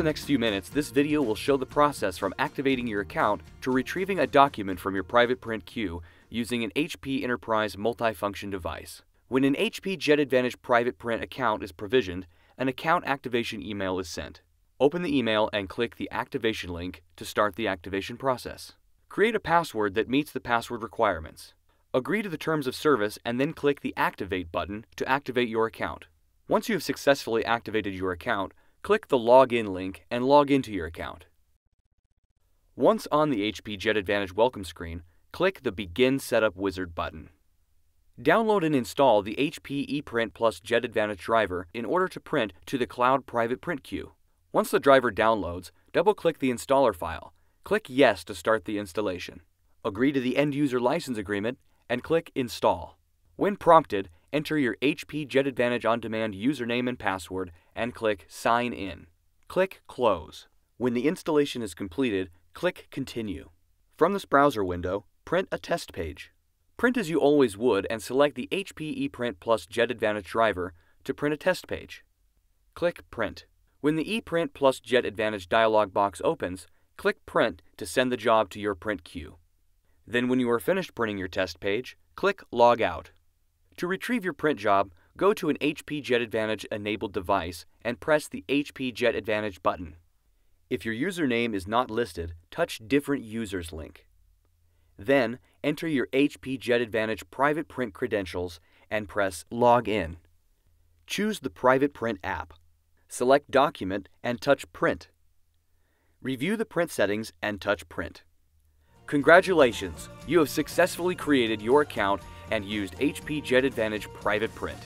the next few minutes, this video will show the process from activating your account to retrieving a document from your private print queue using an HP Enterprise multifunction device. When an HP Jet Advantage private print account is provisioned, an account activation email is sent. Open the email and click the activation link to start the activation process. Create a password that meets the password requirements. Agree to the terms of service and then click the Activate button to activate your account. Once you have successfully activated your account, click the Login link and log into your account. Once on the HP Jet Advantage welcome screen, click the Begin Setup Wizard button. Download and install the HP ePrint Plus Jet Advantage driver in order to print to the Cloud Private Print Queue. Once the driver downloads, double-click the installer file. Click Yes to start the installation. Agree to the End-User License Agreement and click Install. When prompted, enter your HP Jet Advantage On Demand username and password and click Sign In. Click Close. When the installation is completed, click Continue. From this browser window, print a test page. Print as you always would and select the HP ePrint Plus Jet Advantage driver to print a test page. Click Print. When the ePrint Plus Jet Advantage dialog box opens, click Print to send the job to your print queue. Then when you are finished printing your test page, click Log Out. To retrieve your print job, go to an HP Jet Advantage enabled device and press the HP Jet Advantage button. If your username is not listed, touch Different Users link. Then, enter your HP Jet Advantage private print credentials and press Log In. Choose the Private Print app. Select Document and touch Print. Review the print settings and touch Print. Congratulations! You have successfully created your account and used HP Jet Advantage Private Print.